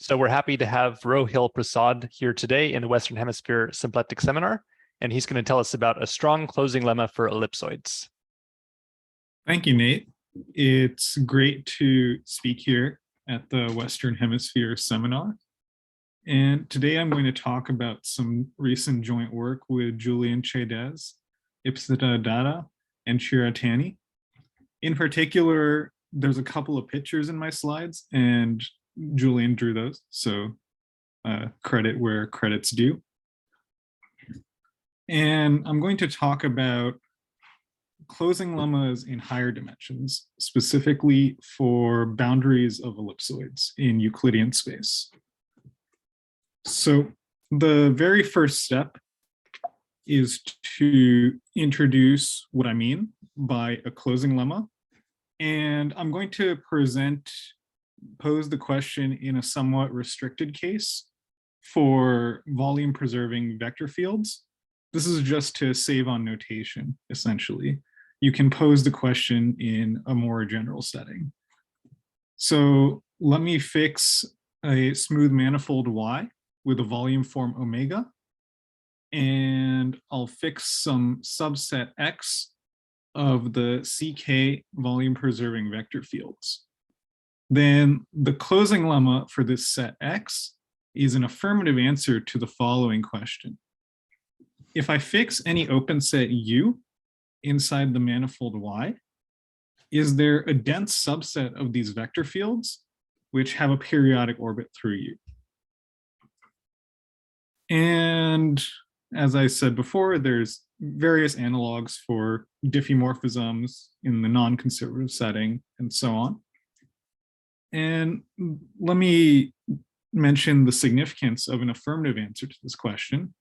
So we're happy to have Rohil Prasad here today in the Western Hemisphere Symplectic Seminar, and he's going to tell us about a strong closing lemma for ellipsoids. Thank you, Nate. It's great to speak here at the Western Hemisphere Seminar. And today I'm going to talk about some recent joint work with Julian Chaidez, Datta, and Tanny. In particular, there's a couple of pictures in my slides, and Julian drew those, so credit where credit's due. And I'm going to talk about closing lemmas in higher dimensions, specifically for boundaries of ellipsoids in Euclidean space. So the very first step is to introduce what I mean by a closing lemma. And I'm going to pose the question in a somewhat restricted case for volume preserving vector fields. This is just to save on notation, essentially. You can pose the question in a more general setting. So let me fix a smooth manifold Y with a volume form omega, and I'll fix some subset X of the CK volume preserving vector fields. Then the closing lemma for this set X is an affirmative answer to the following question. If I fix any open set U inside the manifold Y, is there a dense subset of these vector fields which have a periodic orbit through U? And as I said before, there's various analogs for diffeomorphisms in the non-conservative setting and so on. And let me mention the significance of an affirmative answer to this question.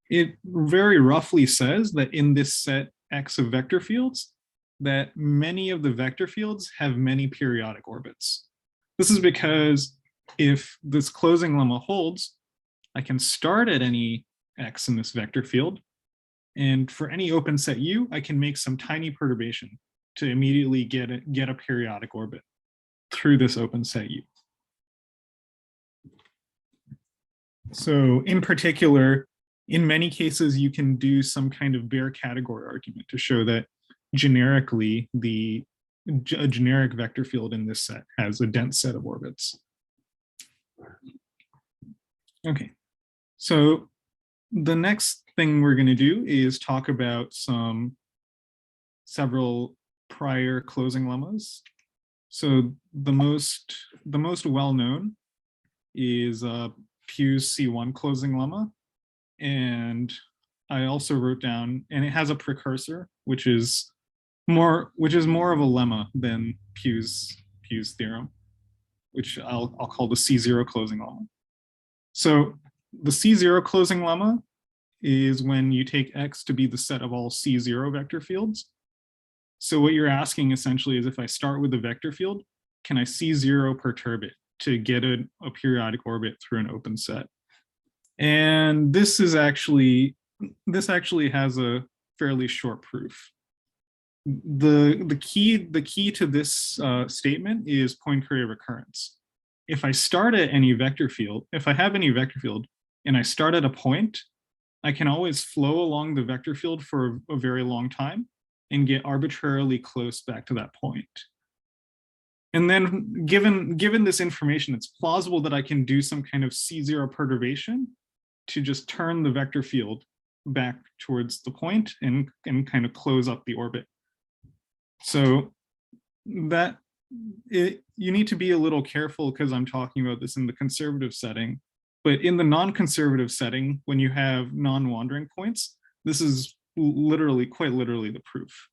It very roughly says that in this set X of vector fields, that many of the vector fields have many periodic orbits. This is because if this closing lemma holds, I can start at any X in this vector field, and for any open set U, I can make some tiny perturbation to immediately get a periodic orbit through this open set U. So in particular, in many cases, you can do some kind of bare category argument to show that generically, a generic vector field in this set has a dense set of orbits. Okay, so the next thing we're going to do is talk about several prior closing lemmas. So the most well-known is Pugh's C1 closing lemma. And I also wrote down, and it has a precursor, which is more of a lemma than Pugh's theorem, which I'll call the C0 closing lemma. So the C0 closing lemma is when you take X to be the set of all C0 vector fields. So what you're asking essentially is, if I start with a vector field, can I C0 perturb it to get a periodic orbit through an open set? And this actually has a fairly short proof. The key to this statement is Poincare recurrence. If I start at any vector field, if I have any vector field and I start at a point, I can always flow along the vector field for a very long time and get arbitrarily close back to that point. And then given this information, it's plausible that I can do some kind of C0 perturbation to just turn the vector field back towards the point and kind of close up the orbit. So you need to be a little careful because I'm talking about this in the conservative setting, but in the non-conservative setting, when you have non-wandering points, this is quite literally the proof.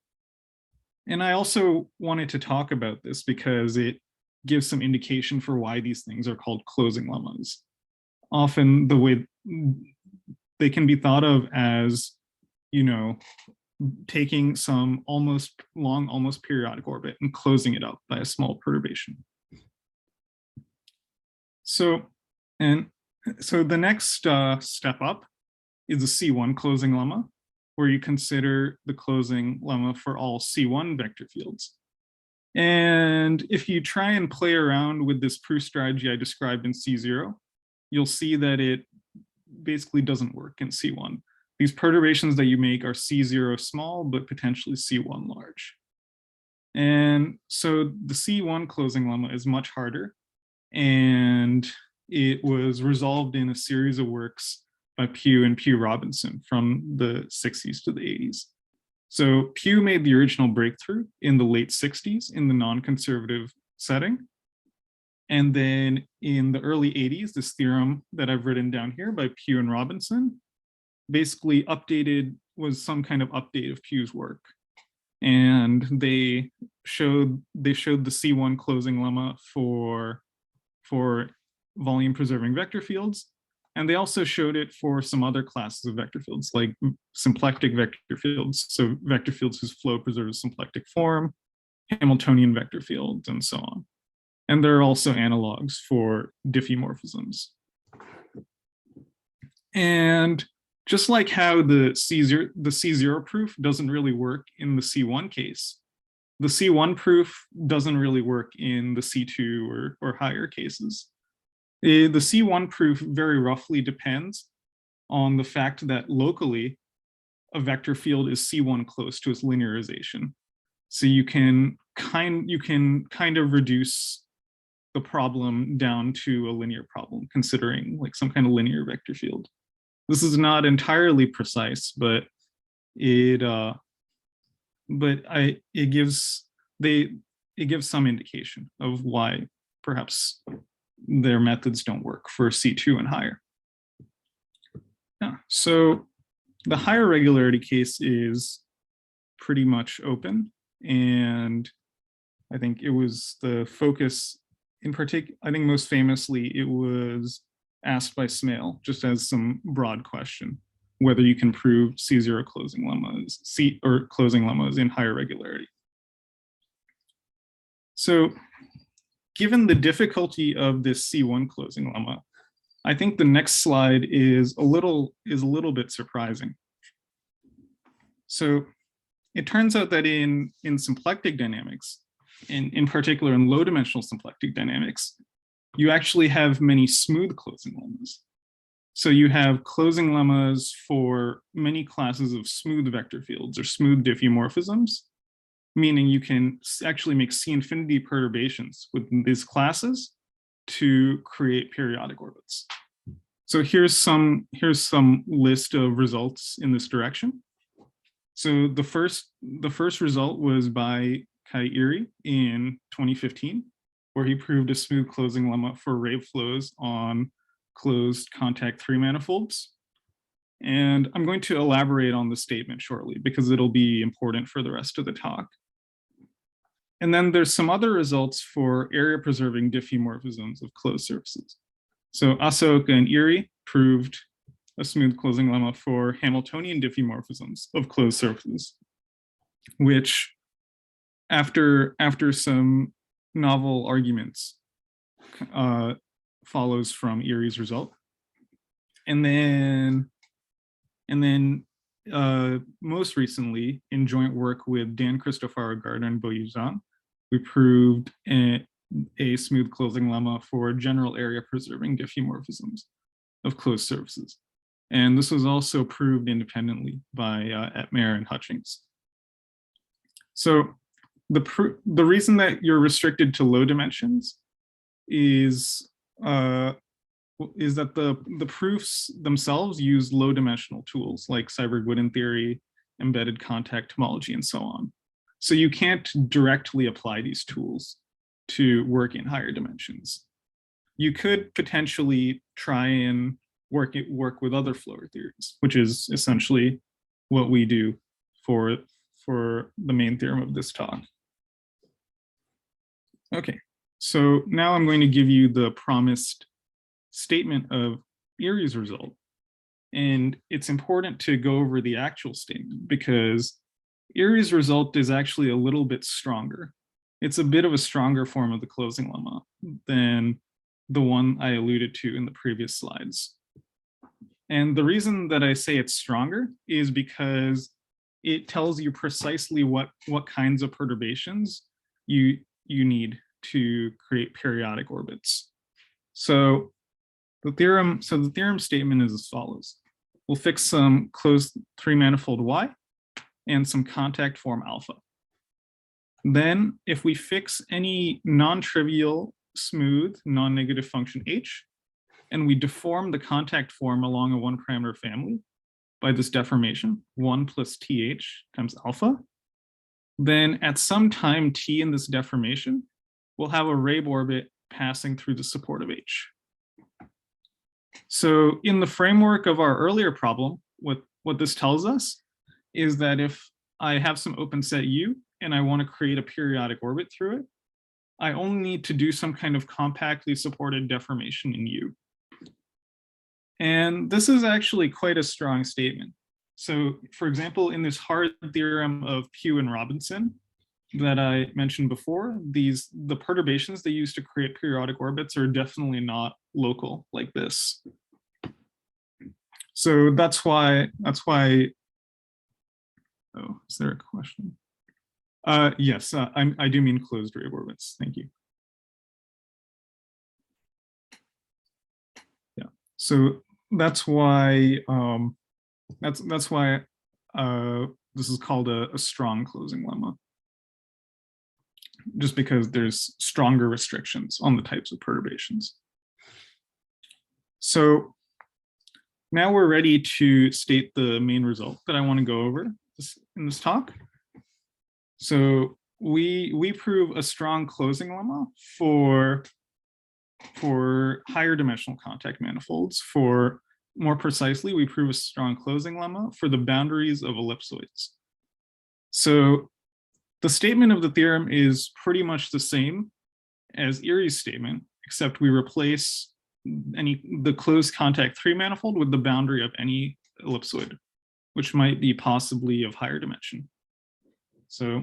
And I also wanted to talk about this because it gives some indication for why these things are called closing lemmas. Often the way they can be thought of as, taking some almost periodic orbit and closing it up by a small perturbation. So the next step up is the C1 closing lemma, where you consider the closing lemma for all C1 vector fields. And if you try and play around with this proof strategy I described in C0, you'll see that it basically doesn't work in C1. These perturbations that you make are C0 small, but potentially C1 large. And so the C1 closing lemma is much harder, and it was resolved in a series of works by Pugh and Pugh Robinson from the 60s to the 80s. So Pugh made the original breakthrough in the late 60s in the non-conservative setting. And then in the early 80s, this theorem that I've written down here by Pugh and Robinson basically was some kind of update of Pugh's work. And they showed the C1 closing lemma for volume preserving vector fields. And they also showed it for some other classes of vector fields, like symplectic vector fields. So vector fields whose flow preserves symplectic form, Hamiltonian vector fields, and so on. And there are also analogs for diffeomorphisms. And just like how the C0 proof doesn't really work in the C1 case, the C1 proof doesn't really work in the C2 or higher cases. The C1 proof very roughly depends on the fact that locally a vector field is C1 close to its linearization. So you can kind of reduce the problem down to a linear problem, considering like some kind of linear vector field. This is not entirely precise, but it gives some indication of why perhaps their methods don't work for C2 and higher. Yeah, so the higher regularity case is pretty much open, and I think it was the focus in particular. I think most famously it was asked by Smale, just as some broad question, whether you can prove C0 closing lemmas in higher regularity. So given the difficulty of this C1 closing lemma, I think the next slide is a little bit surprising. So it turns out that in symplectic dynamics, in particular in low dimensional symplectic dynamics, you actually have many smooth closing lemmas. So you have closing lemmas for many classes of smooth vector fields or smooth diffeomorphisms, meaning you can actually make C infinity perturbations within these classes to create periodic orbits. So here's some list of results in this direction. So the first result was by Irie in 2015, where he proved a smooth closing lemma for Reeb flows on closed contact 3 manifolds. And I'm going to elaborate on the statement shortly because it'll be important for the rest of the talk. And then there's some other results for area preserving diffeomorphisms of closed surfaces. So Asaoka and Irie proved a smooth closing lemma for Hamiltonian diffeomorphisms of closed surfaces, which after some novel arguments follows from Irie's result. And then most recently, in joint work with Dan Cristofaro Gardner and Boyu Zhang, we proved a smooth closing lemma for general area preserving diffeomorphisms of closed surfaces. And this was also proved independently by Etmer and Hutchings. So the reason that you're restricted to low dimensions is that the proofs themselves use low dimensional tools like Seiberg-Witten theory, embedded contact homology, and so on. So you can't directly apply these tools to work in higher dimensions. You could potentially try and work with other floor theories, which is essentially what we do for the main theorem of this talk. Okay, so now I'm going to give you the promised statement of Irie's result. And it's important to go over the actual statement because Irie's result is actually a little bit stronger. It's a bit of a stronger form of the closing lemma than the one I alluded to in the previous slides. And the reason that I say it's stronger is because it tells you precisely what kinds of perturbations you need to create periodic orbits. So the theorem statement is as follows. We'll fix some closed three-manifold Y and some contact form alpha. Then if we fix any non-trivial, smooth, non-negative function H, and we deform the contact form along a one-parameter family by this deformation, 1 plus th times alpha, then at some time t in this deformation, we'll have a Reeb orbit passing through the support of H. So in the framework of our earlier problem, what this tells us is that if I have some open set U and I want to create a periodic orbit through it, I only need to do some kind of compactly supported deformation in U. And this is actually quite a strong statement. So for example, in this hard theorem of Pugh and Robinson that I mentioned before, the perturbations they use to create periodic orbits are definitely not local like this. So that's why, oh, is there a question? Yes, I do mean closed Reeb orbits, thank you. Yeah, so that's why this is called a strong closing lemma, just because there's stronger restrictions on the types of perturbations. So now we're ready to state the main result that I want to go over in this talk. So we prove a strong closing lemma for higher dimensional contact manifolds. For more precisely, we prove a strong closing lemma for the boundaries of ellipsoids. So the statement of the theorem is pretty much the same as Irie's statement, except we replace the closed contact 3 manifold with the boundary of any ellipsoid, which might be possibly of higher dimension. So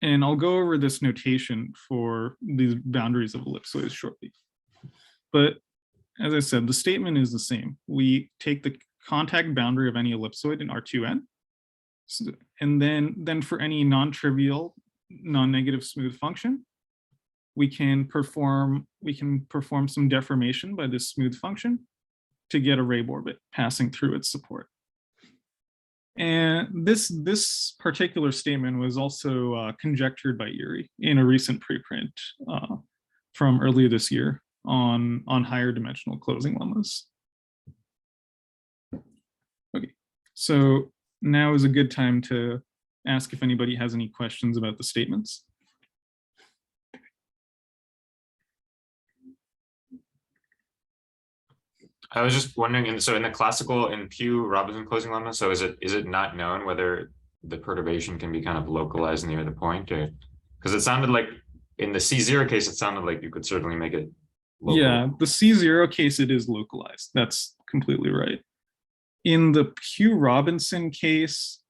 I'll go over this notation for these boundaries of ellipsoids shortly. But as I said, the statement is the same. We take the contact boundary of any ellipsoid in R2n, and then for any non-trivial, non-negative smooth function, we can perform some deformation by this smooth function to get a Reeb orbit passing through its support. And this particular statement was also conjectured by Irie in a recent preprint from earlier this year on higher dimensional closing lemmas. Okay, so now is a good time to ask if anybody has any questions about the statements. I was just wondering, and so in the classical in Pugh-Robinson closing lemma, so is it not known whether the perturbation can be kind of localized near the point, or because it sounded like in the C0 case, it sounded like you could certainly make it local. Yeah, the C0 case, it is localized. That's completely right. In the Pugh-Robinson case,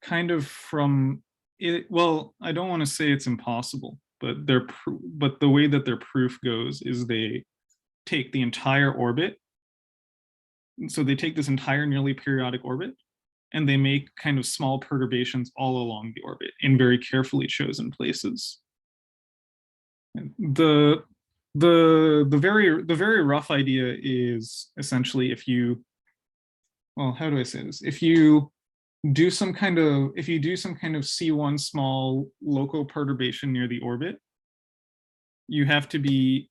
kind of from it, well, I don't want to say it's impossible, but the way that their proof goes is they take the entire orbit. So they take this entire nearly periodic orbit and they make kind of small perturbations all along the orbit in very carefully chosen places. The very rough idea is essentially if you, well, how do I say this? If you do some kind of C1 small local perturbation near the orbit, you have to be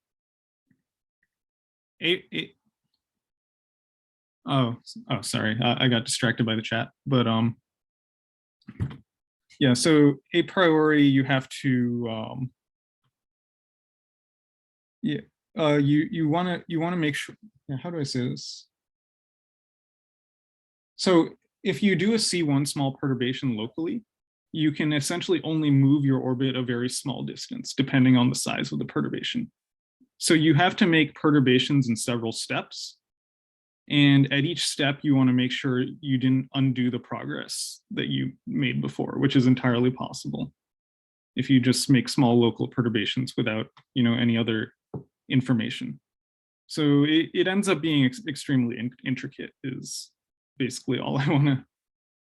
sorry, I got distracted by the chat, but yeah, so a priori you have to you want to make sure, yeah, how do I say this? So if you do a C1 small perturbation locally, you can essentially only move your orbit a very small distance depending on the size of the perturbation. So you have to make perturbations in several steps. And at each step, you want to make sure you didn't undo the progress that you made before, which is entirely possible if you just make small local perturbations without, any other information. So it ends up being extremely intricate is basically all I want to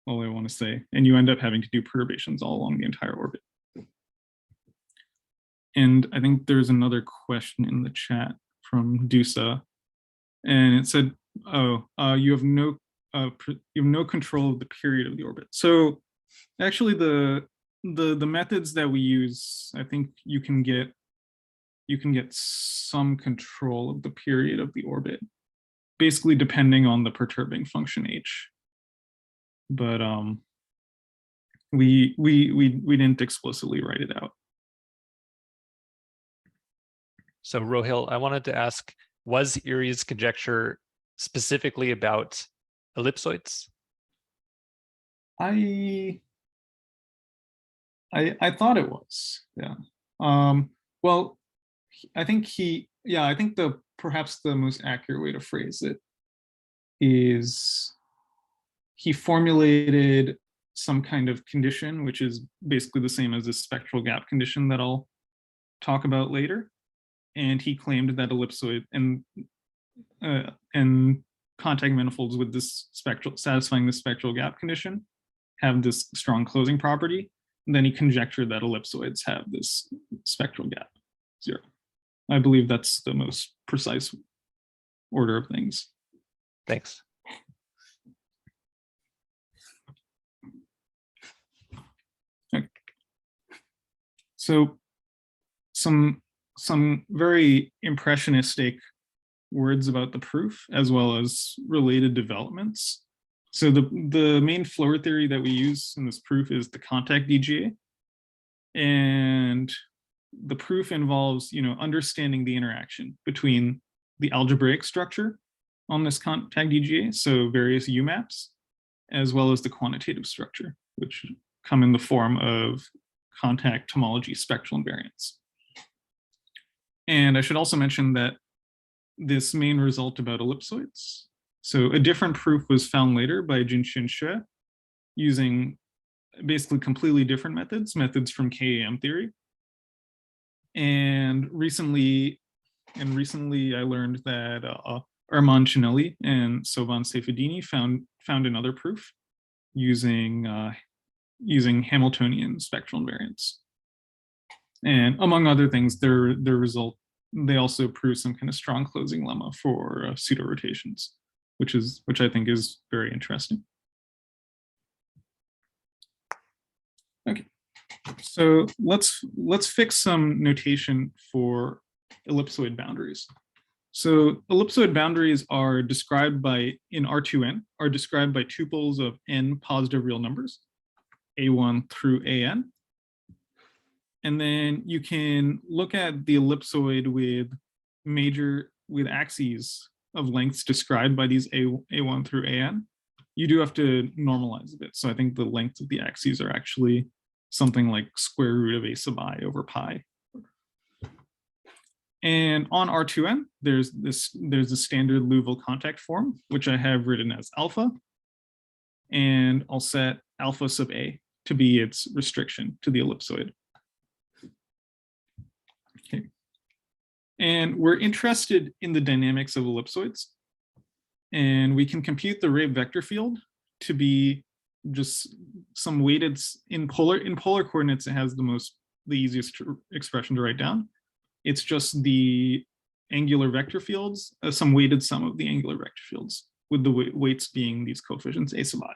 all I want to say. And you end up having to do perturbations all along the entire orbit. And I think there's another question in the chat from Dusa, and it said, "Oh, you have no control of the period of the orbit." So actually, the methods that we use, I think you can get some control of the period of the orbit, basically depending on the perturbing function h. But we didn't explicitly write it out. So Rohil, I wanted to ask, was Irie's conjecture specifically about ellipsoids? I thought it was, yeah. Well, I think perhaps the most accurate way to phrase it is he formulated some kind of condition, which is basically the same as a spectral gap condition that I'll talk about later. And he claimed that ellipsoid and contact manifolds with this satisfying the spectral gap condition have this strong closing property. And then he conjectured that ellipsoids have this spectral gap 0. I believe that's the most precise order of things. Thanks. Okay. So some very impressionistic words about the proof, as well as related developments. So the main floor theory that we use in this proof is the contact DGA. And the proof involves, understanding the interaction between the algebraic structure on this contact DGA, so various UMAPs, as well as the quantitative structure, which come in the form of contact homology spectral invariants. And I should also mention that this main result about ellipsoids. So a different proof was found later by Jinshin Xue using basically completely different methods from KAM theory. And recently I learned that Armand Cinelli and Sovan Seyfedini found another proof using Hamiltonian spectral invariants. And among other things, they also prove some kind of strong closing lemma for pseudo rotations, which I think is very interesting. Okay, so let's fix some notation for ellipsoid boundaries. So ellipsoid boundaries are described in R2n are described by tuples of n positive real numbers, a1 through an. And then you can look at the ellipsoid with axes of lengths described by these a1 through an. You do have to normalize a bit. So I think the length of the axes are actually something like square root of a sub I over pi. And on R2n, there's the standard Liouville contact form, which I have written as alpha. And I'll set alpha sub a to be its restriction to the ellipsoid. Okay. And we're interested in the dynamics of ellipsoids. And we can compute the Reeb vector field to be just some weighted in polar coordinates. It has the easiest expression to write down. It's just the angular vector fields, some weighted sum of the angular vector fields, with the weights being these coefficients a sub I.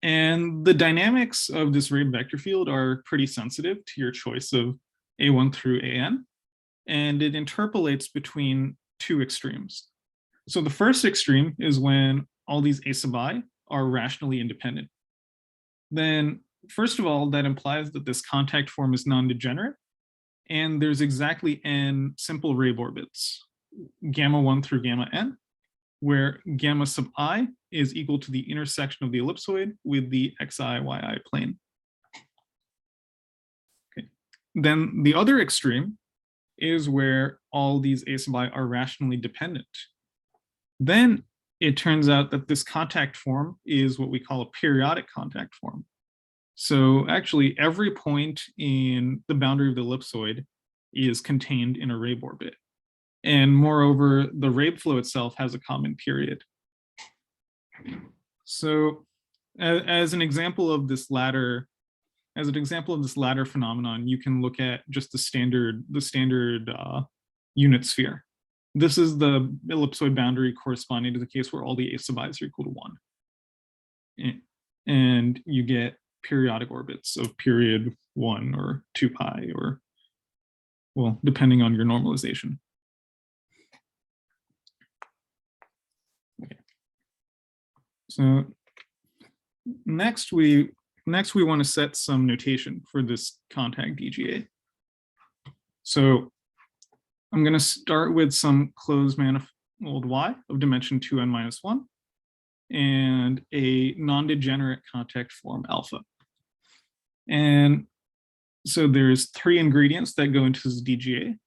And the dynamics of this Reeb vector field are pretty sensitive to your choice of a1 through an, and it interpolates between two extremes. So the first extreme is when all these a sub I are rationally independent. Then, first of all, that implies that this contact form is non-degenerate, and there's exactly n simple Reeb orbits, gamma 1 through gamma n, where gamma sub I is equal to the intersection of the ellipsoid with the xi-yi plane. Okay. Then the other extreme is where all these a sub I are rationally dependent. Then it turns out that this contact form is what we call a periodic contact form. So actually every point in the boundary of the ellipsoid is contained in a Reeb orbit. And moreover, the Reeb flow itself has a common period. So as an example of this latter phenomenon, you can look at just the standard unit sphere. This is the ellipsoid boundary corresponding to the case where all the a sub i's are equal to 1. And you get periodic orbits of period 1 or 2 pi, or, well, depending on your normalization. Okay. So next we want to set some notation for this contact DGA. So I'm going to start with some closed manifold Y of dimension 2n minus 1 and a non-degenerate contact form alpha. And so there's 3 ingredients that go into this DGA.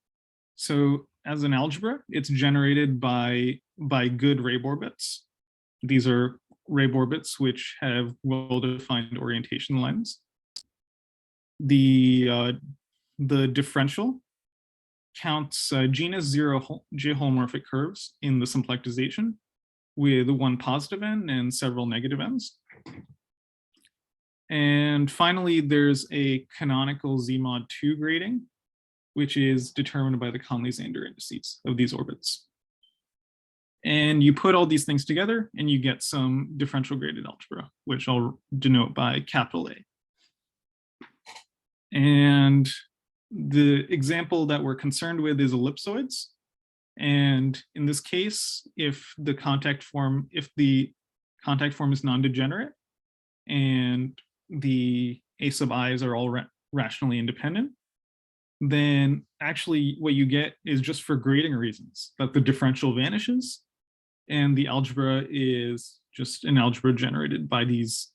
So as an algebra, it's generated by good Reeb orbits. These are Reeb orbits which have well-defined orientation lines. The differential counts genus 0 J-holomorphic curves in the symplectization with 1 positive n and several negative n's. And finally, there's a canonical Z mod 2 grading, which is determined by the Conley-Zander indices of these orbits. And you put all these things together and you get some differential graded algebra, which I'll denote by capital A. And the example that we're concerned with is ellipsoids. And in this case, if the contact form is non-degenerate and the a sub i's are all rationally independent, then actually what you get is, just for grading reasons, that the differential vanishes and the algebra is just an algebra generated by these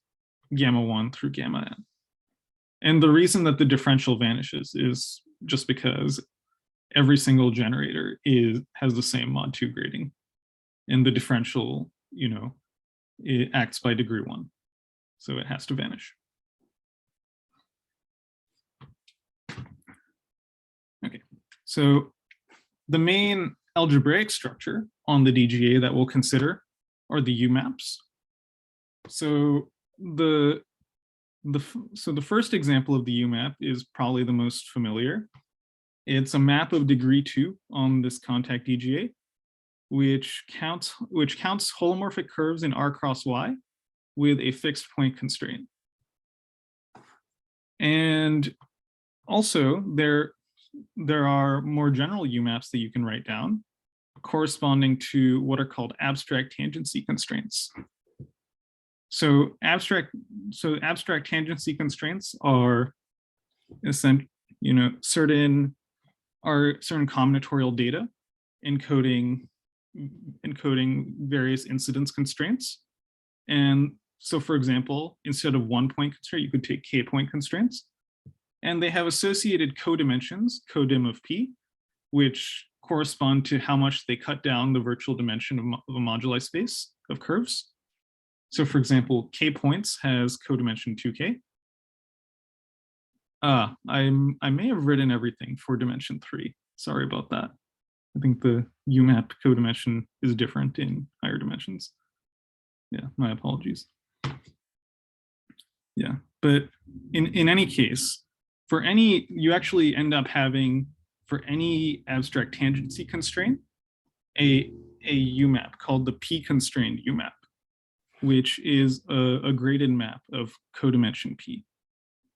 gamma 1 through gamma n. And the reason that the differential vanishes is just because every single generator has the same mod 2 grading, and the differential, it acts by degree 1, so it has to vanish. Okay, so the main algebraic structure on the DGA that we'll consider are the U-maps. So the first example of the U-map is probably the most familiar. It's a map of degree 2 on this contact DGA, which counts holomorphic curves in R cross Y with a fixed point constraint. And also there are more general U-maps that you can write down corresponding to what are called abstract tangency constraints. So abstract tangency constraints are certain combinatorial data encoding various incidence constraints. And so, for example, instead of 1 point constraint, you could take k point constraints. And they have associated codimensions, codim of P, which correspond to how much they cut down the virtual dimension of a moduli space of curves. So for example, k points has codimension 2k. I may have written everything for dimension 3. Sorry about that. I think the UMAP codimension is different in higher dimensions. Yeah, my apologies. Yeah, but in any case, you actually end up having, for any abstract tangency constraint, a UMAP called the P-constrained UMAP, which is a graded map of codimension P.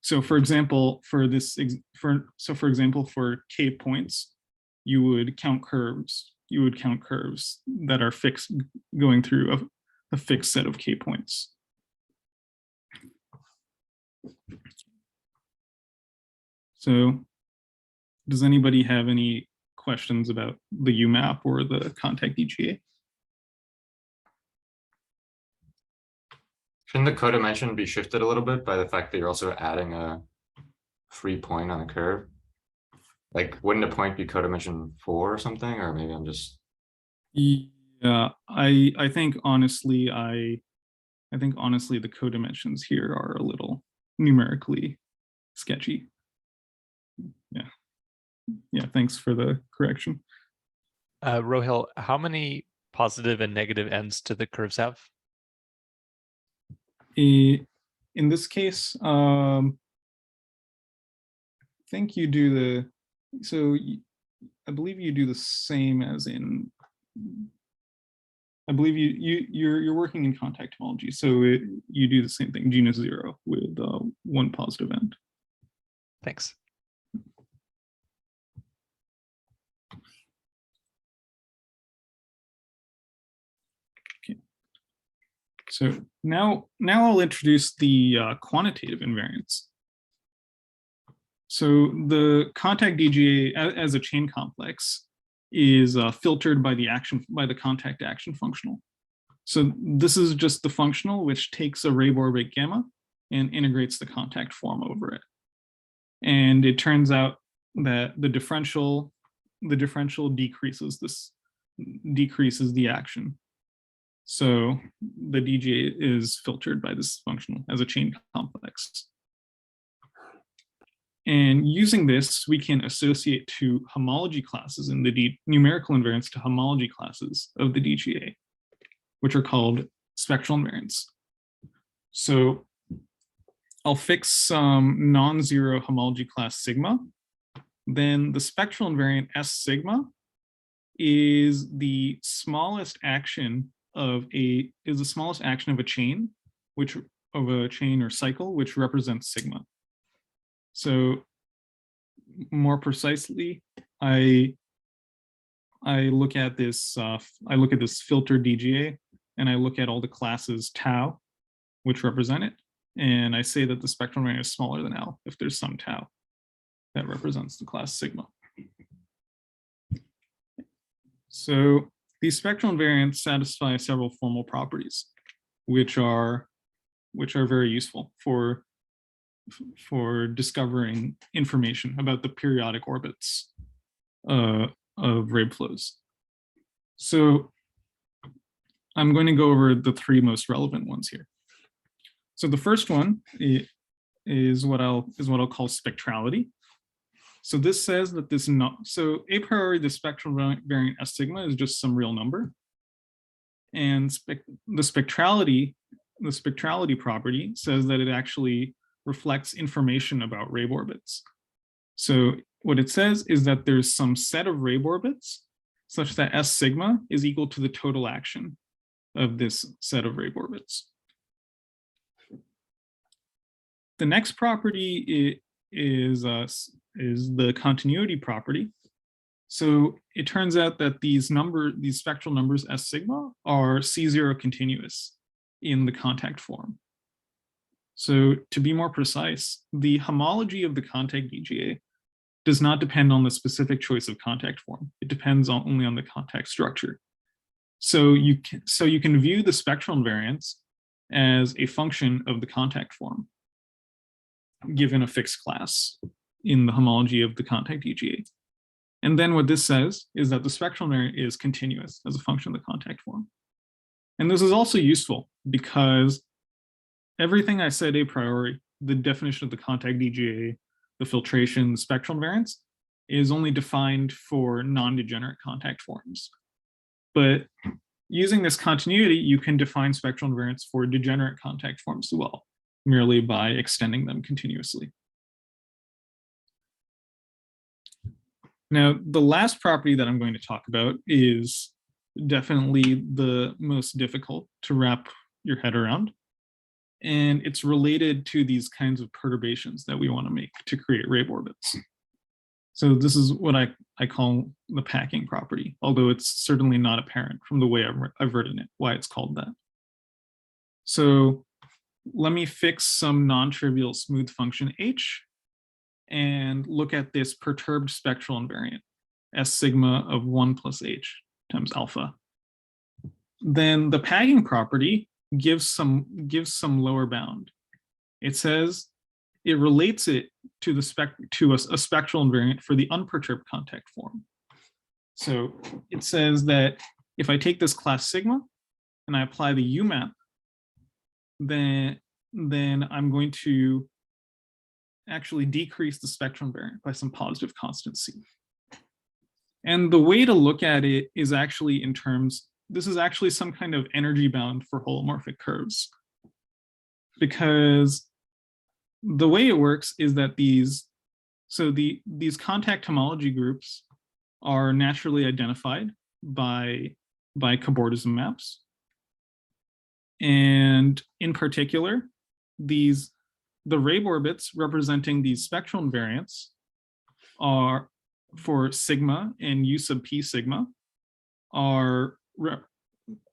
So for example, for k points, you would count curves that are fixed, going through a fixed set of k points. So does anybody have any questions about the UMAP or the contact DGA? Shouldn't the codimension be shifted a little bit by the fact that you're also adding a free point on the curve? Like, wouldn't a point be codimension 4 or something? Or maybe I'm just... Yeah, I think honestly the codimensions here are a little numerically sketchy. Yeah, thanks for the correction. Rohil, how many positive and negative ends do the curves have? In this case, I think you do I believe you do the same as in, I believe you're working in contact homology, so you do the same thing, genus 0 with one positive end. Thanks. So now I'll introduce the quantitative invariants. So the contact DGA as a chain complex is filtered by the contact action functional. So this is just the functional, which takes a Reeb orbit gamma and integrates the contact form over it. And it turns out that the differential decreases the action. So the DGA is filtered by this functional as a chain complex. And using this, we can associate two homology classes in the numerical invariants to homology classes of the DGA, which are called spectral invariants. So I'll fix some non-zero homology class sigma. Then the spectral invariant S sigma is the smallest action of a chain, of a chain or cycle, which represents sigma. So more precisely, I look at this filter DGA, and I look at all the classes tau, which represent it, and I say that the spectral invariant is smaller than L if there's some tau that represents the class sigma. So these spectral invariants satisfy several formal properties, which are very useful for discovering information about the periodic orbits of Reeb flows. So I'm going to go over the three most relevant ones here. So the first one is what I'll call spectrality. So this says that so a priori the spectral variant S sigma is just some real number, and the spectrality property says that it actually reflects information about Reeb orbits. So what it says is that there's some set of Reeb orbits such that S sigma is equal to the total action of this set of Reeb orbits. The next property is the continuity property. So it turns out that these spectral numbers S sigma are C0 continuous in the contact form. So to be more precise, the homology of the contact DGA does not depend on the specific choice of contact form. It depends only on the contact structure. So you can view the spectral invariants as a function of the contact form given a fixed class in the homology of the contact DGA. And then what this says is that the spectral invariant is continuous as a function of the contact form. And this is also useful because everything I said a priori, the definition of the contact DGA, the filtration, the spectral invariants, is only defined for non-degenerate contact forms. But using this continuity, you can define spectral invariants for degenerate contact forms as well, merely by extending them continuously. Now, the last property that I'm going to talk about is definitely the most difficult to wrap your head around. And it's related to these kinds of perturbations that we want to make to create Reeb orbits. So this is what I call the packing property, although it's certainly not apparent from the way I've written it, why it's called that. So let me fix some non-trivial smooth function H and look at this perturbed spectral invariant, S sigma of 1 plus H times alpha. Then the packing property gives some lower bound. It says it relates it to a spectral invariant for the unperturbed contact form. So it says that if I take this class sigma and I apply the UMAP, then I'm going to actually decrease the spectral invariant by some positive constant C. And the way to look at it is actually this is actually some kind of energy bound for holomorphic curves. because the way it works is that these contact homology groups are naturally identified by cobordism maps. And in particular, the Reeb orbits representing these spectral invariants are for sigma and u sub p sigma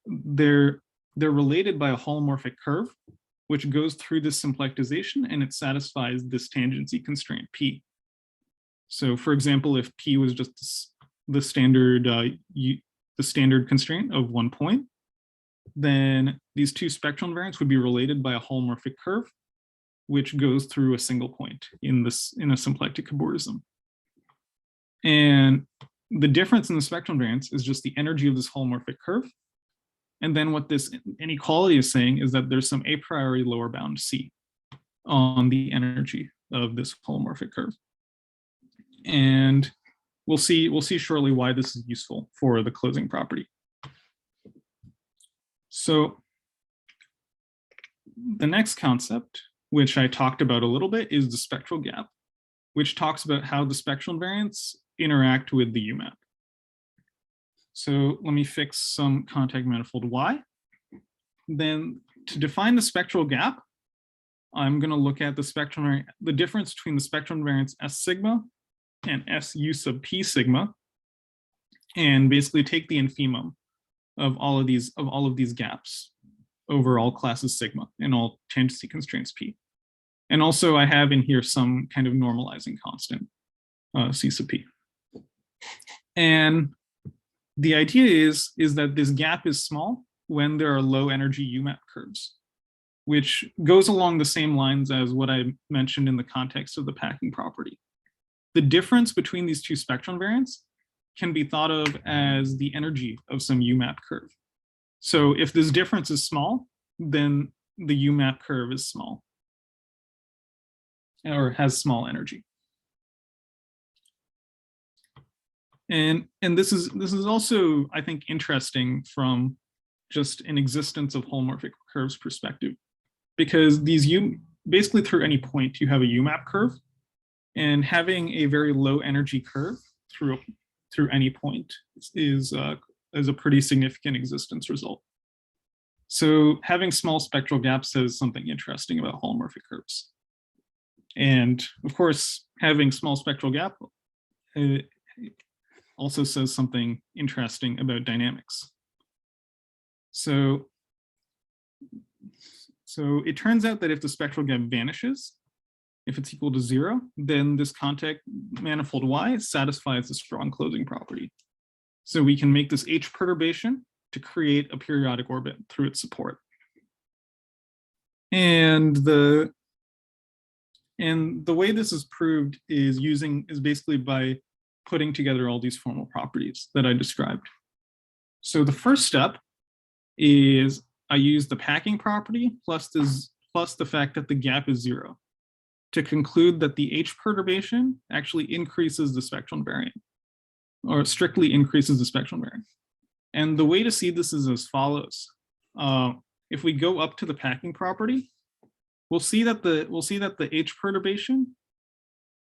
they're related by a holomorphic curve, which goes through this symplectization and it satisfies this tangency constraint P. So for example, if P was just the standard constraint of 1 point, then these two spectral invariants would be related by a holomorphic curve, which goes through a single point in a symplectic cobordism. And the difference in the spectral invariants is just the energy of this holomorphic curve. And then what this inequality is saying is that there's some a priori lower bound C on the energy of this holomorphic curve. And we'll see shortly why this is useful for the closing property. So the next concept, which I talked about a little bit, is the spectral gap, which talks about how the spectral invariants interact with the UMAP. So let me fix some contact manifold Y. Then to define the spectral gap, I'm going to look at the difference between the spectral invariants S sigma and S u sub P sigma, and basically take the infimum of all of these gaps over all classes sigma and all tangency constraints P. And also I have in here some kind of normalizing constant, C sub P. And the idea is that this gap is small when there are low energy UMAP curves, which goes along the same lines as what I mentioned in the context of the packing property. The difference between these two spectral invariants can be thought of as the energy of some UMAP curve. So if this difference is small, then the UMAP curve is small or has small energy. And this is also, I think, interesting from just an existence of holomorphic curves perspective, because basically through any point you have a UMAP curve, and having a very low energy curve through any point is a pretty significant existence result. So having small spectral gaps says something interesting about holomorphic curves. And of course, having small spectral gap also says something interesting about dynamics. So it turns out that if the spectral gap vanishes, if it's equal to 0, then this contact manifold Y satisfies the strong closing property. So we can make this H perturbation to create a periodic orbit through its support. And the way this is proved is basically by putting together all these formal properties that I described. So the first step is I use the packing property plus the fact that the gap is 0 to conclude that the H perturbation actually increases the spectral invariant, or strictly increases the spectral invariant. And the way to see this is as follows. If we go up to the packing property, we'll see that the H perturbation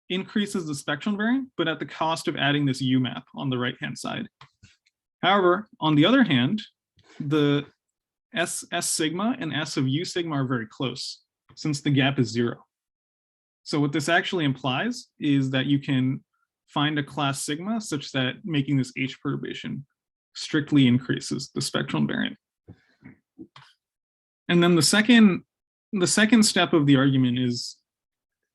increases the spectral invariant, but at the cost of adding this UMAP on the right-hand side. However, on the other hand, the S sigma and S of U sigma are very close since the gap is 0. So what this actually implies is that you can find a class sigma such that making this H perturbation strictly increases the spectral invariant. And then the second step of the argument is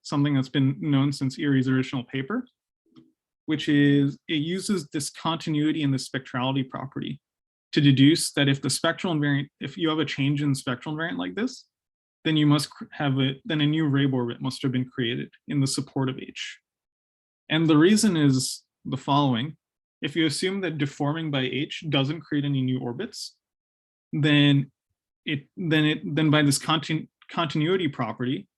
something that's been known since Irie's original paper, which is it uses this continuity and the spectrality property to deduce that if the spectral invariant, if you have a change in spectral invariant like this, then you must have then a new Reeb orbit must have been created in the support of H. And the reason is the following. If you assume that deforming by H doesn't create any new orbits, then by this continuity property,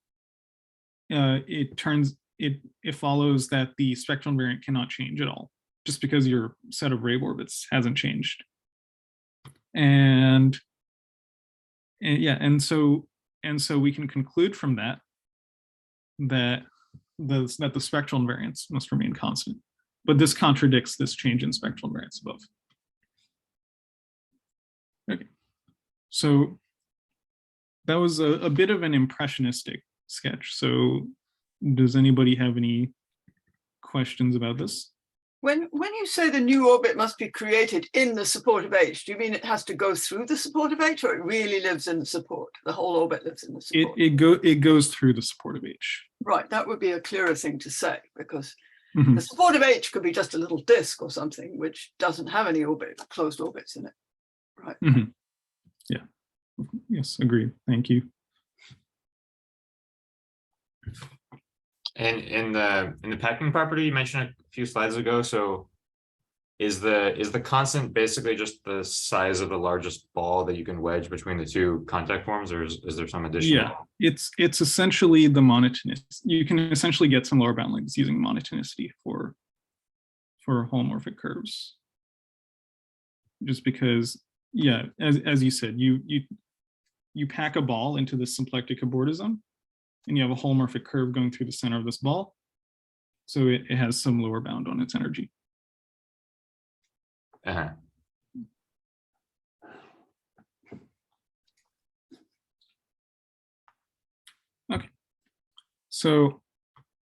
it follows that the spectral invariant cannot change at all, just because your set of Reeb orbits hasn't changed. And so and so we can conclude from that that the spectral invariance must remain constant. But this contradicts this change in spectral invariance above. Okay, so that was a bit of an impressionistic sketch. So does anybody have any questions about this? When you say the new orbit must be created in the support of H, do you mean it has to go through the support of H, or it really lives in the support? The whole orbit lives in the support. It goes through the support of H. Right, that would be a clearer thing to say, because the support of H could be just a little disk or something which doesn't have any closed orbits in it. Right. Yeah. Yes, agreed. Thank you. And in the packing property you mentioned a few slides ago, so is the constant basically just the size of the largest ball that you can wedge between the two contact forms, or is there some additional? Yeah, it's essentially the monotonicity. You can essentially get some lower bound lengths using monotonicity for holomorphic curves. Just because, yeah, as you said, you pack a ball into this symplectic cobordism, and you have a holomorphic curve going through the center of this ball. So it has some lower bound on its energy. Uh-huh. Okay. So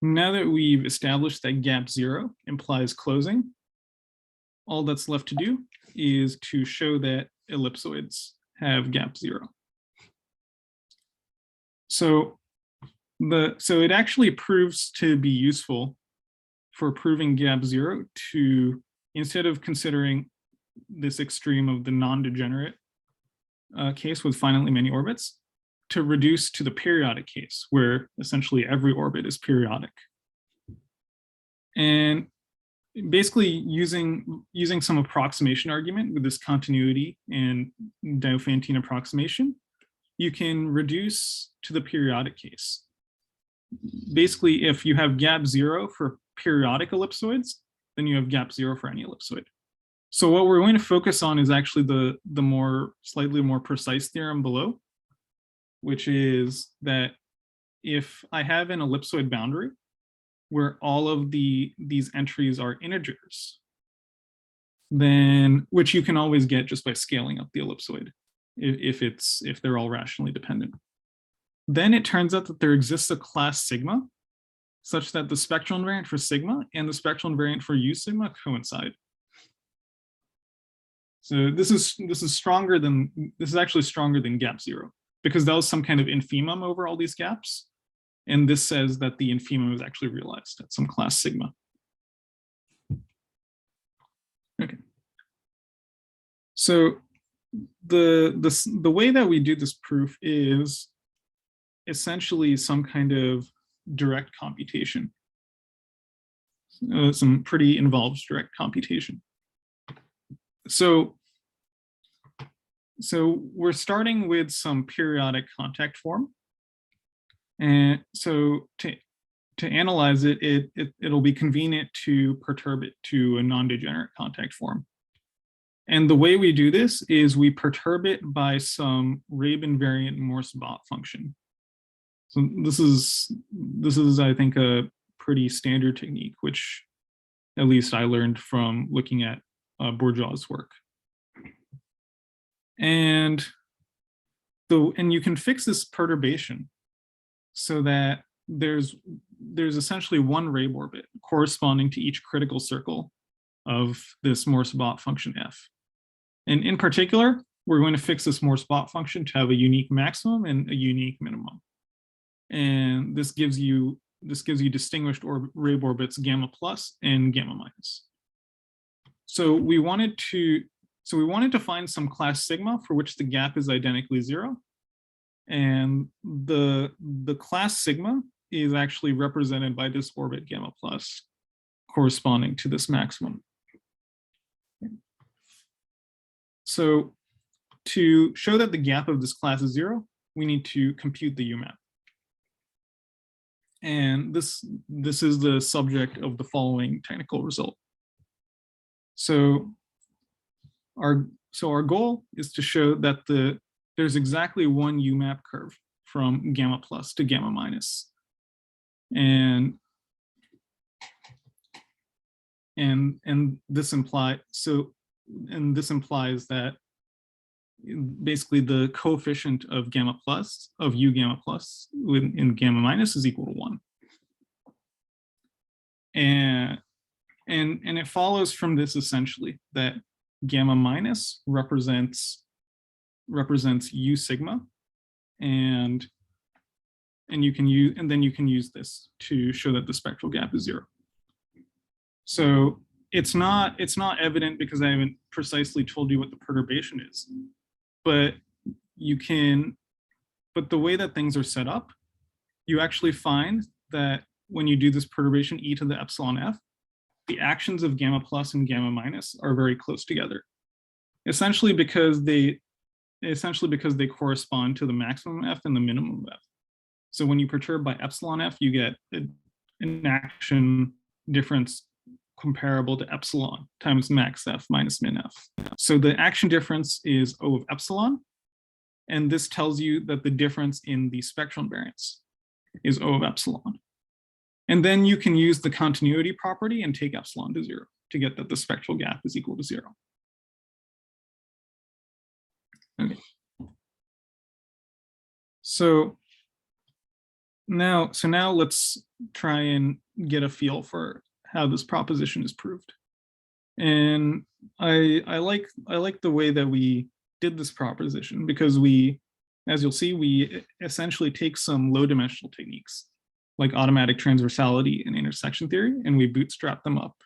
now that we've established that gap 0 implies closing, all that's left to do is to show that ellipsoids have gap 0. So it actually proves to be useful for proving gap 0 to, instead of considering this extreme of the non-degenerate case with finitely many orbits, to reduce to the periodic case where essentially every orbit is periodic. And basically using some approximation argument with this continuity and Diophantine approximation, you can reduce to the periodic case. Basically, if you have gap 0 for periodic ellipsoids, then you have gap 0 for any ellipsoid. So what we're going to focus on is actually the slightly more precise theorem below, which is that if I have an ellipsoid boundary where all of these entries are integers, then, which you can always get just by scaling up the ellipsoid if they're all rationally dependent, then it turns out that there exists a class sigma such that the spectral invariant for sigma and the spectral invariant for U sigma coincide. So this is actually stronger than gap 0, because that was some kind of infimum over all these gaps. And this says that the infimum is actually realized at some class sigma. Okay. So the way that we do this proof is essentially some kind of direct computation. Some pretty involved direct computation. So we're starting with some periodic contact form. And so to analyze it, it'll be convenient to perturb it to a non-degenerate contact form. And the way we do this is we perturb it by some Reeb invariant Morse-Bott function. So this is, I think, a pretty standard technique, which at least I learned from looking at Bourgeois' work. And you can fix this perturbation so that there's essentially one Reeb orbit corresponding to each critical circle of this Morse-Bott function f. And in particular, we're going to fix this Morse-Bott function to have a unique maximum and a unique minimum. And this gives you distinguished Reeb orbits gamma plus and gamma minus. So we wanted to find some class sigma for which the gap is identically 0. And the class sigma is actually represented by this orbit gamma plus corresponding to this maximum. So to show that the gap of this class is 0, we need to compute the UMAP. And this is the subject of the following technical result. So our goal is to show that there's exactly one UMAP curve from gamma plus to gamma minus. And this implies that basically the coefficient of gamma plus of u gamma plus in gamma minus is equal to 1. And it follows from this essentially that gamma minus represents u sigma, and then you can use this to show that the spectral gap is 0. So it's not evident because I haven't precisely told you what the perturbation is, but the way that things are set up, you actually find that when you do this perturbation e to the epsilon f, the actions of gamma plus and gamma minus are very close together, essentially because they correspond to the maximum f and the minimum f. So when you perturb by epsilon f, you get an action difference comparable to epsilon times max f minus min f. So the action difference is O of epsilon, and this tells you that the difference in the spectral invariance is O of epsilon. And then you can use the continuity property and take epsilon to 0 to get that the spectral gap is equal to 0. Okay. So now let's try and get a feel for how this proposition is proved. And I like the way that we did this proposition because we, as you'll see, we essentially take some low dimensional techniques like automatic transversality and intersection theory, and we bootstrap them up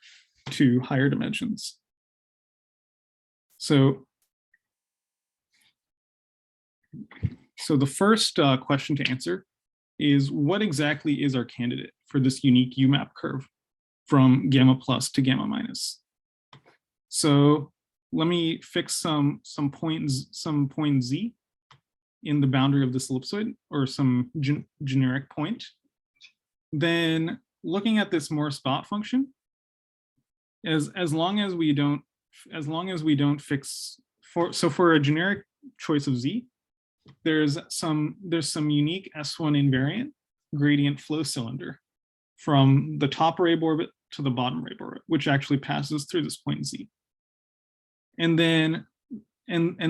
to higher dimensions. So the first question to answer is, what exactly is our candidate for this unique UMAP curve from gamma plus to gamma minus? So let me fix some point z in the boundary of this ellipsoid, or some generic point. Then looking at this Morse spot function, as long as we don't fix for a generic choice of z, there's some unique S1 invariant gradient flow cylinder from the top Reeb orbit to the bottom Reeb orbit, which actually passes through this point z. And then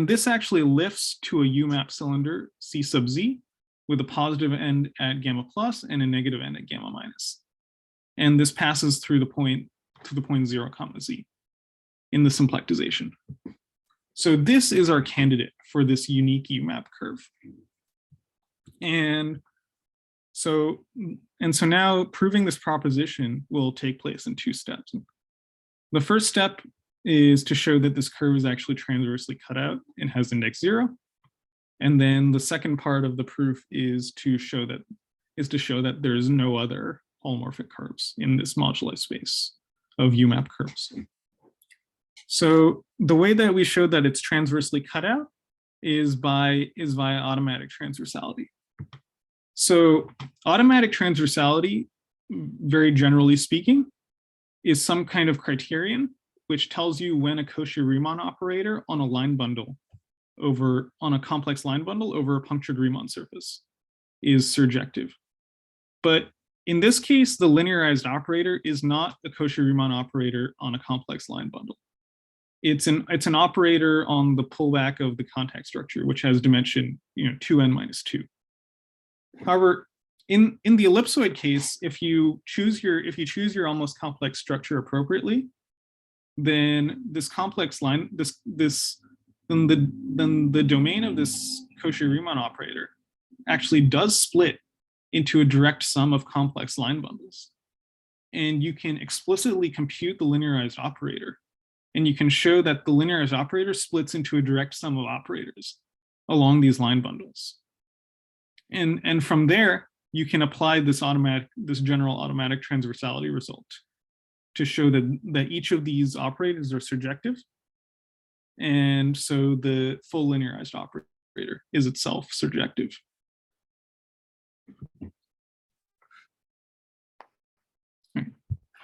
this actually lifts to a UMAP cylinder C sub z with a positive end at gamma plus and a negative end at gamma minus. And this passes through the point 0 comma z in the symplectization. So this is our candidate for this unique UMAP curve. And so now proving this proposition will take place in 2 steps. The first step is to show that this curve is actually transversely cut out and has index 0. And then the second part of the proof is to show that there is no other holomorphic curves in this moduli space of UMAP curves. So the way that we show that it's transversely cut out is via automatic transversality. So automatic transversality, very generally speaking, is some kind of criterion which tells you when a Cauchy-Riemann operator on a line bundle on a complex line bundle over a punctured Riemann surface is surjective. But in this case, the linearized operator is not a Cauchy-Riemann operator on a complex line bundle. It's an operator on the pullback of the contact structure, which has dimension 2n minus 2. However, in the ellipsoid case, if you choose your almost complex structure appropriately, then this complex line, then the domain of this Cauchy-Riemann operator actually does split into a direct sum of complex line bundles. And you can explicitly compute the linearized operator. And you can show that the linearized operator splits into a direct sum of operators along these line bundles. And from there, you can apply this general automatic transversality result to show that each of these operators are surjective. And so the full linearized operator is itself surjective. Okay.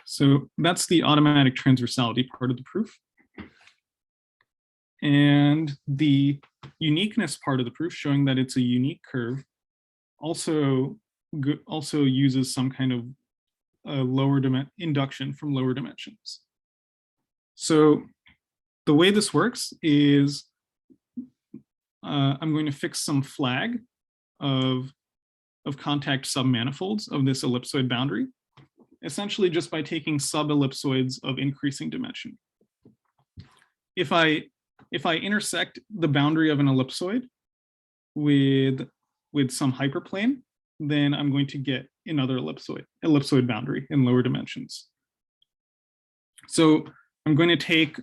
So that's the automatic transversality part of the proof. And the uniqueness part of the proof, showing that it's a unique curve also uses some kind of lower induction from lower dimensions. So the way this works is I'm going to fix some flag of contact submanifolds of this ellipsoid boundary, essentially just by taking sub-ellipsoids of increasing dimension. If I intersect the boundary of an ellipsoid with some hyperplane, then I'm going to get another ellipsoid boundary in lower dimensions. So I'm going to take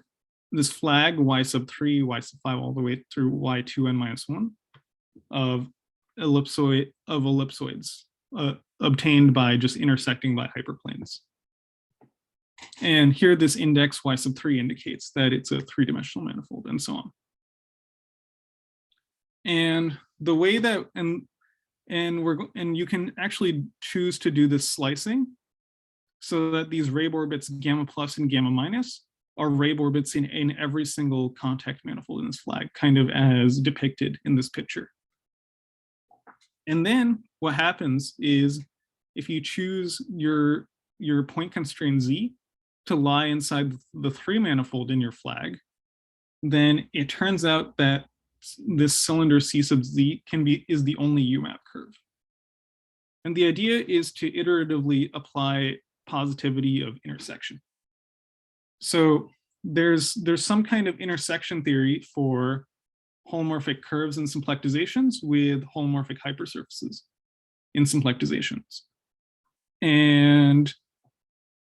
this flag y sub 3, y sub 5, all the way through y2n minus 1 of ellipsoids obtained by just intersecting by hyperplanes. And here this index y sub 3 indicates that it's a three-dimensional manifold, and so on. And the way that and you can actually choose to do this slicing so that these Reeb orbits gamma plus and gamma minus are Reeb orbits in every single contact manifold in this flag, kind of as depicted in this picture. And then what happens is if you choose your point constraint Z to lie inside the 3 manifold in your flag, then it turns out that this cylinder C sub Z is the only UMAP curve. And the idea is to iteratively apply positivity of intersection. So there's some kind of intersection theory for holomorphic curves and symplectizations with holomorphic hypersurfaces in symplectizations. And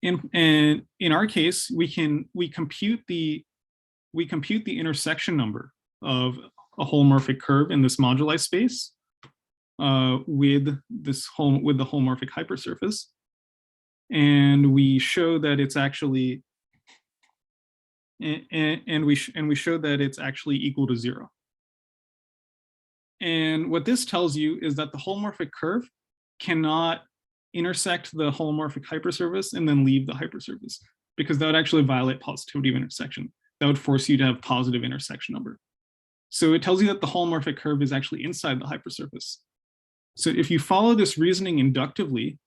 in our case, we compute the intersection number of a holomorphic curve in this moduli space with the holomorphic hypersurface, and we show that it's actually we show that it's actually equal to 0. And what this tells you is that the holomorphic curve cannot intersect the holomorphic hypersurface and then leave the hypersurface, because that would actually violate positivity of intersection. That would force you to have positive intersection number. So it tells you that the holomorphic curve is actually inside the hypersurface. So if you follow this reasoning inductively,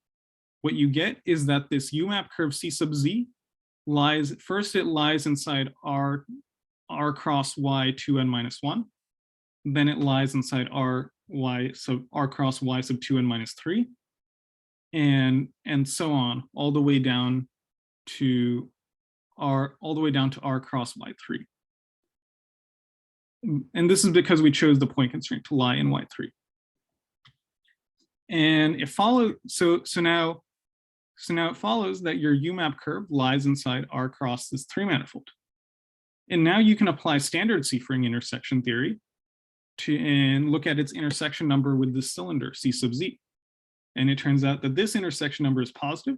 what you get is that this UMAP curve C sub Z lies inside R cross Y 2n minus 1. Then it lies inside R cross Y sub 2n minus 3. And so on, all the way down to R cross Y3. And this is because we chose the point constraint to lie in Y3. And it follows, so now it follows that your UMAP curve lies inside R cross this 3 manifold. And now you can apply standard Seifring intersection theory and look at its intersection number with this cylinder C sub Z. And it turns out that this intersection number is positive,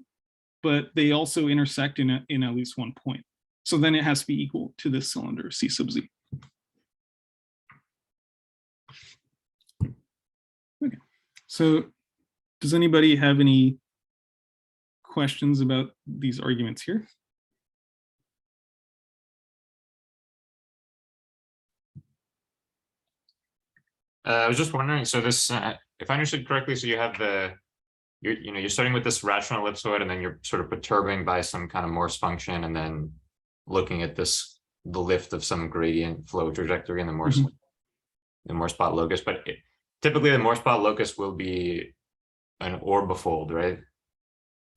but they also intersect in at least one point. So then it has to be equal to this cylinder C sub Z. Okay, so does anybody have any questions about these arguments here? I was just wondering, so this, if I understood correctly, so you have you're starting with this rational ellipsoid, and then you're sort of perturbing by some kind of Morse function, and then looking at the lift of some gradient flow trajectory in the Morse, the Morse spot locus. But typically the Morse spot locus will be an orbifold, right?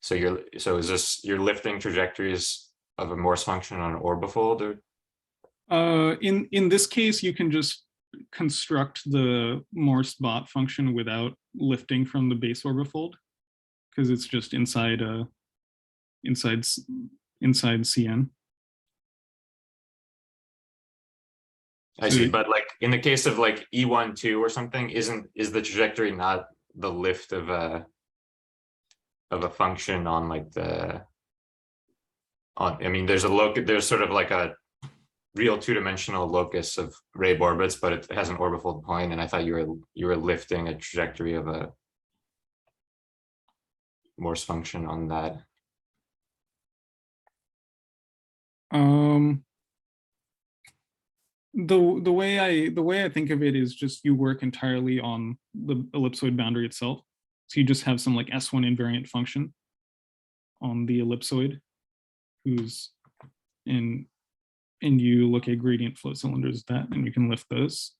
So you're lifting trajectories of a Morse function on an orbifold, or? In this case, you can just construct the Morse spot function without lifting from the base orbifold, because it's just inside CN. I see, but like in the case of like E12 or something, is the trajectory not the lift of a function on like I mean, there's sort of like a real two-dimensional locus of Reeb orbits, but it has an orbifold point, and I thought you were lifting a trajectory of a Morse function on that. the way I think of it is just you work entirely on the ellipsoid boundary itself. So you just have some like S1 invariant function on the ellipsoid, who's in, and you look at gradient flow cylinders that, and you can lift those.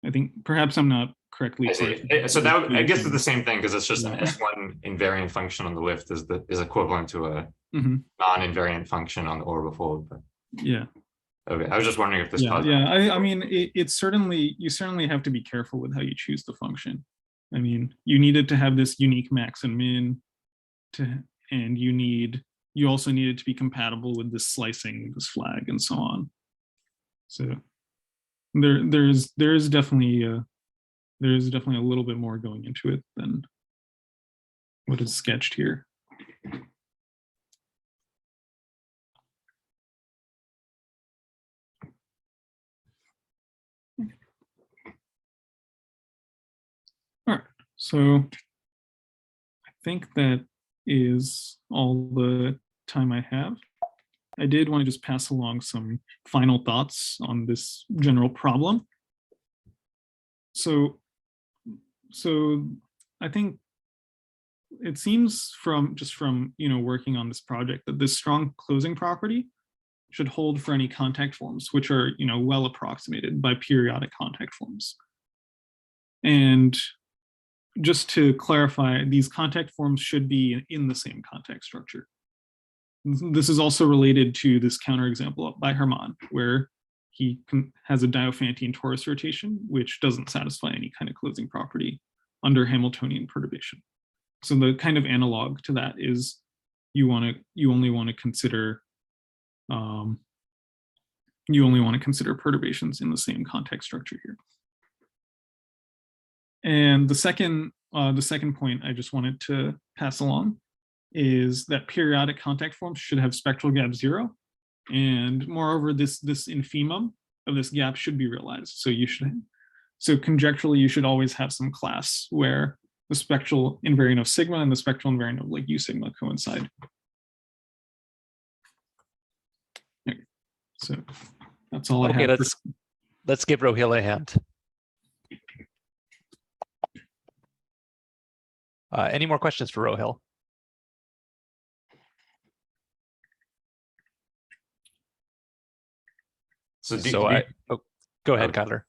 I think perhaps I'm not correctly. I see. So that I guess it's the same thing because it's just an S1 invariant function on the lift is equivalent to a non-invariant function on the orbifold. But... Yeah. Okay, I was just wondering if this. I mean, it's certainly, you certainly have to be careful with how you choose the function. I mean, you needed to have this unique max and min, and you also need it to be compatible with this slicing, this flag, and so on. So there's definitely a little bit more going into it than what is sketched here. All right, so I think that is all the time I have. I did want to just pass along some final thoughts on this general problem. So I think it seems from working on this project that this strong closing property should hold for any contact forms which are well approximated by periodic contact forms. And just to clarify, these contact forms should be in the same contact structure. This is also related to this counterexample by Hermann, where he has a Diophantine torus rotation, which doesn't satisfy any kind of closing property under Hamiltonian perturbation. So the kind of analog to that is you only want to consider perturbations in the same context structure here. And the second point I just wanted to pass along is that periodic contact forms should have spectral gap 0, and moreover, this infimum of this gap should be realized. So conjecturally, you should always have some class where the spectral invariant of sigma and the spectral invariant of like U sigma coincide. Okay. So that's all I have. Okay, let's give Rohil a hand. Any more questions for Rohil? Go ahead, Kyler.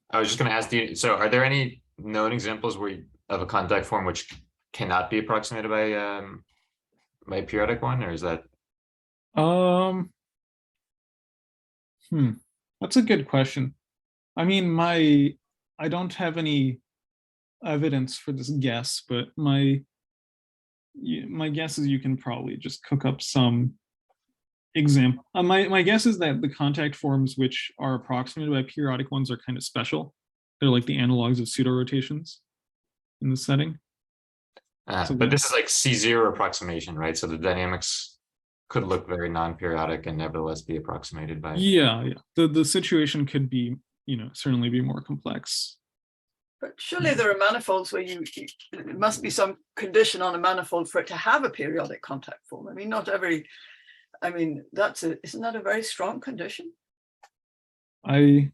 I was just going to ask you. So, are there any known examples of a contact form which cannot be approximated by a periodic one, or is that? That's a good question. I mean, I don't have any evidence for this guess, but my guess is you can probably just cook up some example. My guess is that the contact forms which are approximated by periodic ones are kind of special. They're like the analogs of pseudo rotations in the setting. But this is like C0 approximation, right? So the dynamics could look very non-periodic and nevertheless be approximated by. Yeah. The situation could be, certainly be more complex. But surely there are manifolds where it must be some condition on a manifold for it to have a periodic contact form. I mean, not every. I mean, isn't that a very strong condition? I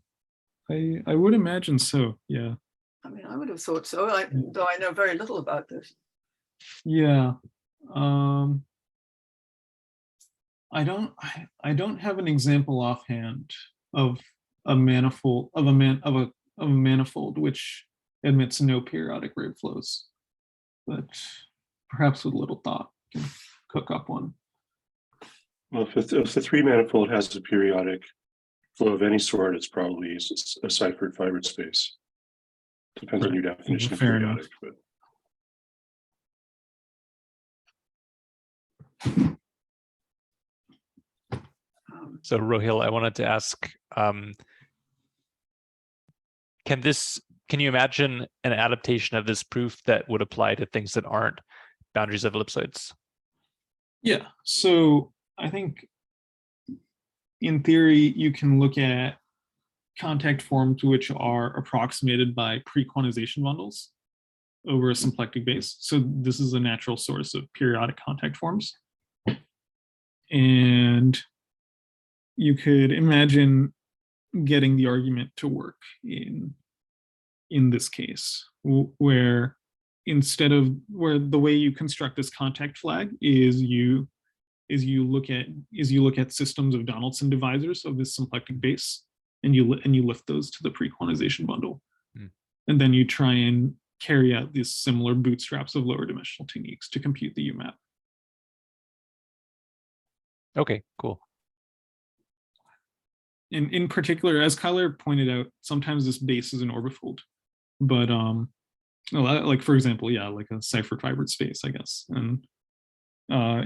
would imagine so. Yeah. I mean, I would have thought so. Though I know very little about this. Yeah. I don't have an example offhand of a manifold which admits no periodic Reeb flows, but perhaps with a little thought you can cook up one. Well, if the three manifold has a periodic flow of any sort, it's probably a Seifert fiber space. Depends on your definition of periodic. But... So Rohil, I wanted to ask, can you imagine an adaptation of this proof that would apply to things that aren't boundaries of ellipsoids? Yeah, so I think in theory, you can look at contact forms which are approximated by pre-quantization bundles over a symplectic base. So this is a natural source of periodic contact forms. And you could imagine getting the argument to work in this case, where instead of where the way you construct this contact flag is you look at systems of Donaldson divisors of this symplectic base, and you lift those to the pre-quantization bundle, and then you try and carry out these similar bootstraps of lower dimensional techniques to compute the UMAP. Okay, cool. In particular, as Kyler pointed out, sometimes this base is an orbifold, but like for example, yeah, like a cipher fibered space, I guess. And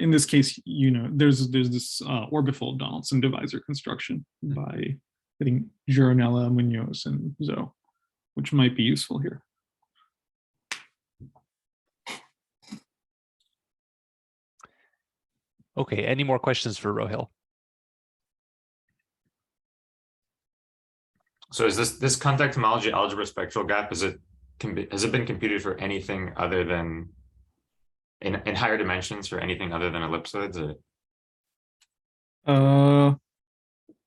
in this case, you know, there's this orbifold Donaldson divisor construction by, I think, Gironella, Munoz, and Zoe, which might be useful here. Okay, any more questions for Rohil? So is this contact homology algebra spectral gap, has it been computed for anything other than in higher dimensions, for anything other than ellipsoids?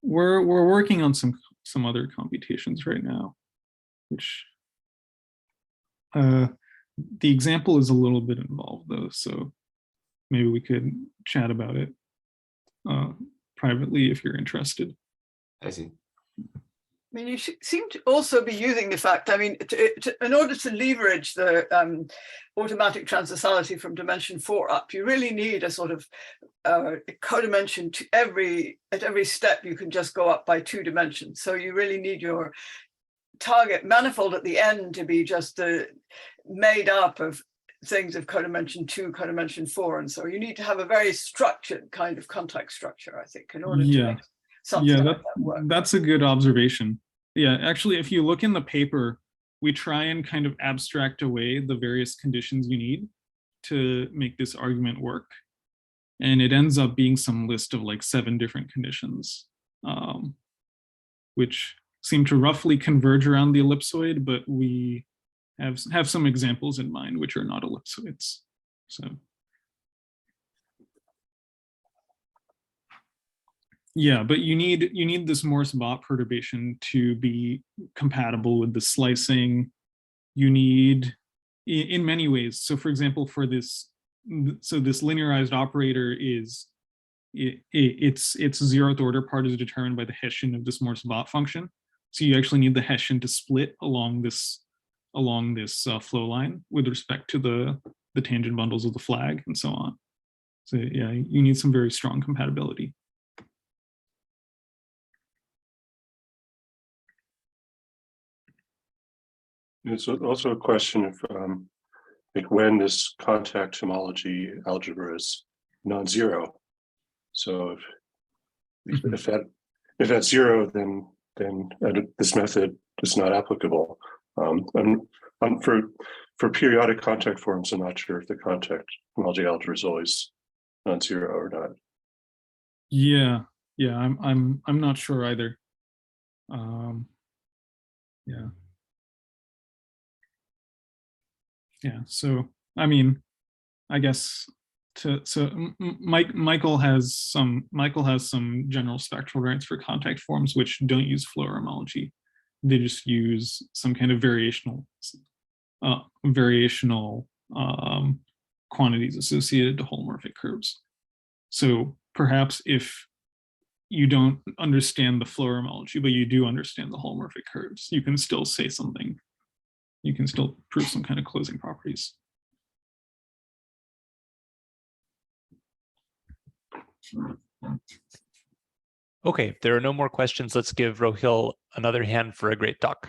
We're working on some other computations right now, which the example is a little bit involved though, so maybe we could chat about it privately if you're interested. I see. I mean, you seem to also be using the fact, I mean, in order to leverage the automatic transversality from dimension 4 up, you really need a sort of codimension to at every step, you can just go up by 2 dimensions. So you really need your target manifold at the end to be just made up of things of codimension 2, codimension 4. And so you need to have a very structured kind of contact structure, I think, in order to make something like that work. That's a good observation. Yeah, actually, if you look in the paper, we try and kind of abstract away the various conditions you need to make this argument work. And it ends up being some list of like 7 different conditions, which seem to roughly converge around the ellipsoid, but we have some examples in mind which are not ellipsoids. So yeah, but you need this Morse-Bott perturbation to be compatible with the slicing. You need, in many ways. So for example, for this, so this linearized operator is, its 0th order part is determined by the Hessian of this Morse-Bott function. So you actually need the Hessian to split along this flow line with respect to the tangent bundles of the flag and so on. So yeah, you need some very strong compatibility. It's also a question of like when this contact homology algebra is non-zero. So if that's 0, then this method is not applicable. For periodic contact forms, I'm not sure if the contact homology algebra is always non-zero or not. Yeah, I'm not sure either. Yeah, so I mean, I guess Michael has some general spectral variants for contact forms which don't use flow homology. They just use some kind of variational quantities associated to holomorphic curves. So perhaps if you don't understand the flow homology, but you do understand the holomorphic curves, you can still say something. You can still prove some kind of closing properties. Okay, if there are no more questions, let's give Rohil another hand for a great talk.